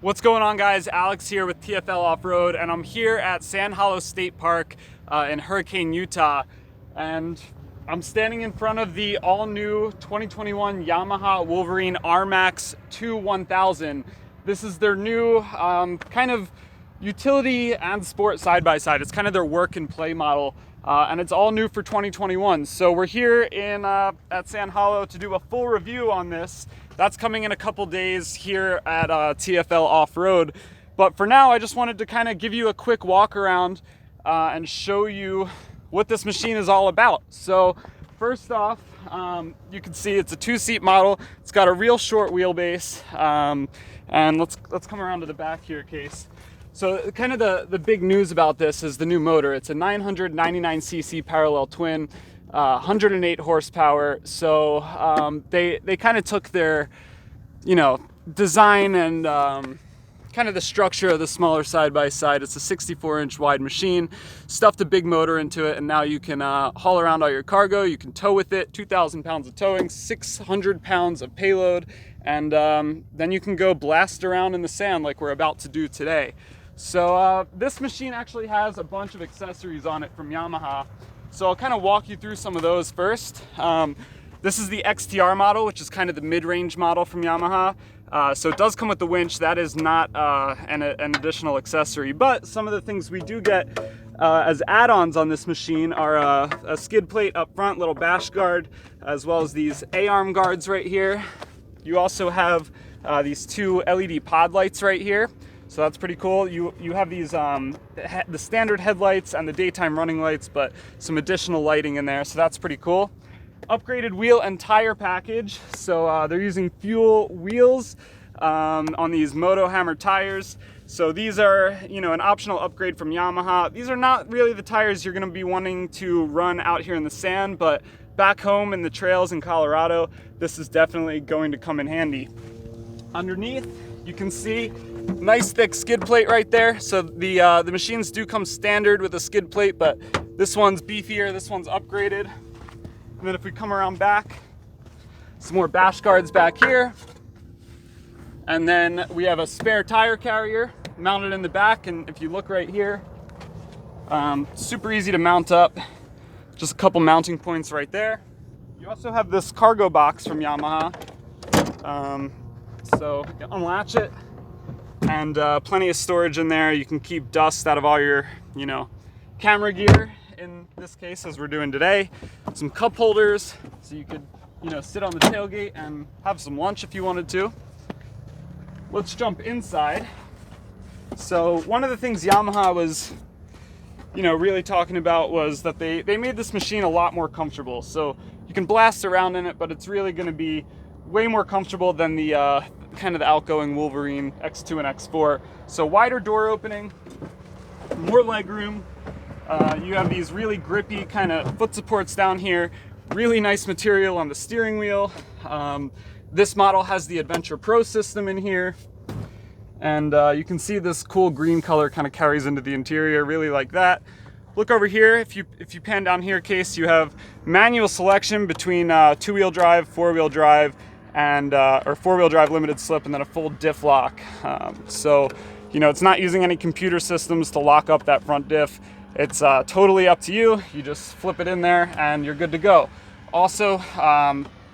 What's going on, guys? Alex here with TFL Off-Road, and I'm here at Sand Hollow State Park in Hurricane, Utah, and I'm standing in front of the all-new 2021 Yamaha Wolverine RMAX 1000. This is their new kind of utility and sport side-by-side. It's kind of their work and play model, and it's all new for 2021. So we're here at Sand Hollow to do a full review on this. That's coming in a couple days here at TFL Off-Road. But for now, I just wanted to kind of give you a quick walk around and show you what this machine is all about. So first off, you can see it's a two-seat model. It's got a real short wheelbase. And let's come around to the back here, Case. So kind of the big news about this is the new motor. It's a 999cc parallel twin. 108 horsepower. So they kind of took their, design and kind of the structure of the smaller side-by-side. It's a 64-inch wide machine, stuffed a big motor into it, and now you can haul around all your cargo. You can tow with it, 2,000 pounds of towing, 600 pounds of payload, and then you can go blast around in the sand like we're about to do today. So this machine actually has a bunch of accessories on it from Yamaha. So I'll kind of walk you through some of those first. This is the XTR model, which is kind of the mid-range model from Yamaha. So it does come with the winch. That is not an additional accessory, but some of the things we do get as add-ons on this machine are a skid plate up front, little bash guard, as well as these A-arm guards right here. You also have these two LED pod lights right here. So that's pretty cool. You have these the standard headlights and the daytime running lights, but some additional lighting in there. So that's pretty cool. Upgraded wheel and tire package. So they're using fuel wheels on these Moto Hammer tires. So these are, an optional upgrade from Yamaha. These are not really the tires you're going to be wanting to run out here in the sand, but back home in the trails in Colorado, this is definitely going to come in handy. Underneath, you can see nice thick skid plate right there. So the machines do come standard with a skid plate, but this one's beefier, this one's upgraded. And then if we come around back, some more bash guards back here. And then we have a spare tire carrier mounted in the back. And if you look right here, super easy to mount up. Just a couple mounting points right there. You also have this cargo box from Yamaha. So you can unlatch it, and plenty of storage in there. You can keep dust out of all your, camera gear in this case, as we're doing today. Some cup holders, so you could, sit on the tailgate and have some lunch if you wanted to. Let's jump inside. So one of the things Yamaha was, really talking about was that they made this machine a lot more comfortable. So you can blast around in it, but it's really going to be way more comfortable than the kind of the outgoing Wolverine X2 and X4. So wider door opening, more leg room. You have these really grippy kind of foot supports down here. Really nice material on the steering wheel. This model has the Adventure Pro system in here. And you can see this cool green color kind of carries into the interior. Really like that. Look over here. If you pan down here, Case, you have manual selection between two-wheel drive, four-wheel drive, and or four-wheel drive limited slip, and then a full diff lock. So it's not using any computer systems to lock up that front diff. It's totally up to you. You just flip it in there and you're good to go. Also,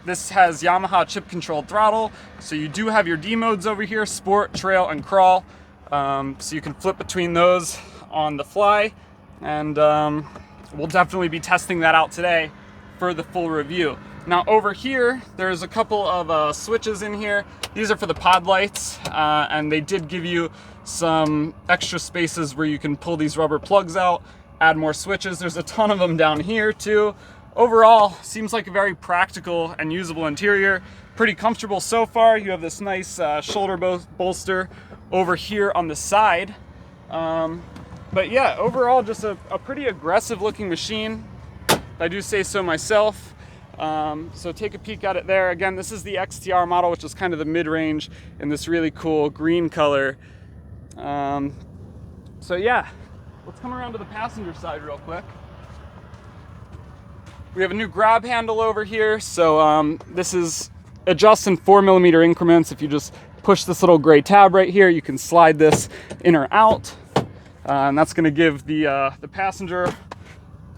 this has Yamaha chip controlled throttle, so you do have your D modes over here: sport, trail, and crawl. So you can flip between those on the fly, and we'll definitely be testing that out today for the full review. Now over here, there's a couple of switches in here. These are for the pod lights, and they did give you some extra spaces where you can pull these rubber plugs out, add more switches. There's a ton of them down here too. Overall, seems like a very practical and usable interior. Pretty comfortable so far. You have this nice shoulder bolster over here on the side. But yeah, overall, just a pretty aggressive looking machine, if I do say so myself. So take a peek at it there. Again, this is the XTR model, which is kind of the mid-range in this really cool green color. So yeah, let's come around to the passenger side real quick. We have a new grab handle over here. So this is adjusts in 4mm increments. If you just push this little gray tab right here. You can slide this in or out, and that's going to give the passenger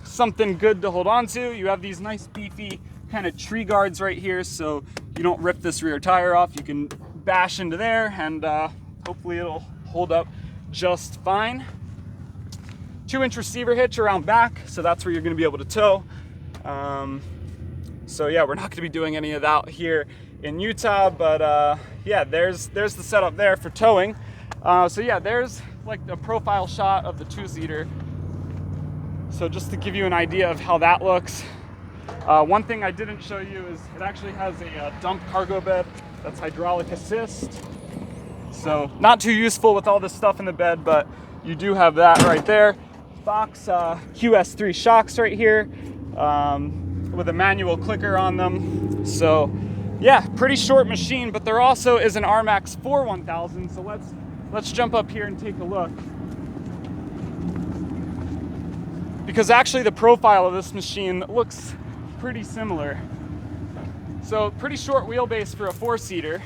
something good to hold on to. You have these nice beefy kind of tree guards right here, so you don't rip this rear tire off. You can bash into there, and hopefully it'll hold up just fine. 2-inch receiver hitch around back, so that's where you're going to be able to tow. So yeah, we're not going to be doing any of that here in Utah, but yeah, there's the setup there for towing. So yeah, there's like a profile shot of the 2-seater. So just to give you an idea of how that looks. One thing I didn't show you is it actually has a dump cargo bed that's hydraulic assist. So not too useful with all this stuff in the bed, but you do have that right there. Fox QS3 shocks right here with a manual clicker on them. So yeah, pretty short machine, but there also is an RMAX 4 1000. So let's jump up here and take a look. Because actually the profile of this machine looks pretty similar. So pretty short wheelbase for a 4-seater,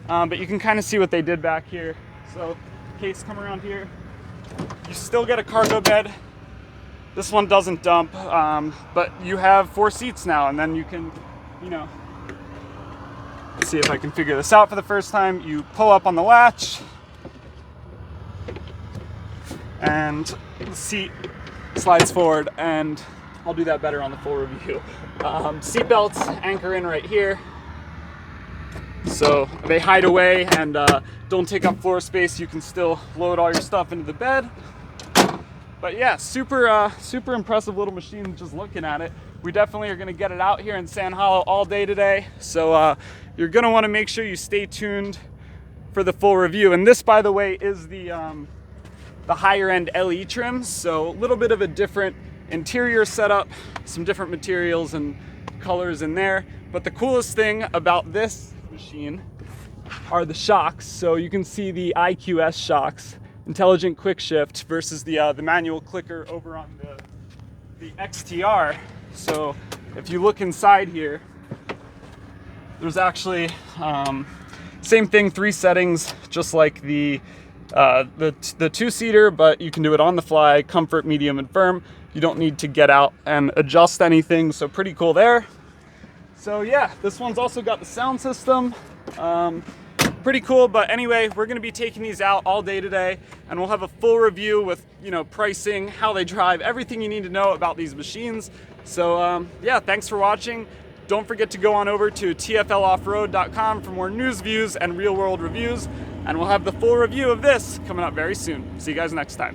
but you can kind of see what they did back here. So case come around here, you still get a cargo bed. This one doesn't dump, but you have 4 seats now, and then you can, you know, let's see if I can figure this out for the first time. You pull up on the latch, and the seat slides forward, and I'll do that better on the full review. Seat belts anchor in right here, so they hide away and don't take up floor space. You can still load all your stuff into the bed. But yeah, super impressive little machine just looking at it. We definitely are going to get it out here in Sand Hollow all day today, so you're going to want to make sure you stay tuned for the full review. And this, by the way, is the higher end LE trim, so a little bit of a different interior setup, some different materials and colors in there. But the coolest thing about this machine are the shocks. So you can see the IQS shocks, intelligent quick shift, versus the manual clicker over on the XTR. So if you look inside here, there's actually same thing, 3 settings, just like the 2-seater, but you can do it on the fly, comfort, medium, and firm. You don't need to get out and adjust anything, so pretty cool there. So yeah, this one's also got the sound system. Pretty cool. But anyway, we're going to be taking these out all day today, and we'll have a full review with, you know, pricing, how they drive, everything you need to know about these machines. So yeah, thanks for watching. Don't forget to go on over to tfloffroad.com for more news, views, and real world reviews, and we'll have the full review of this coming up very soon. See you guys next time.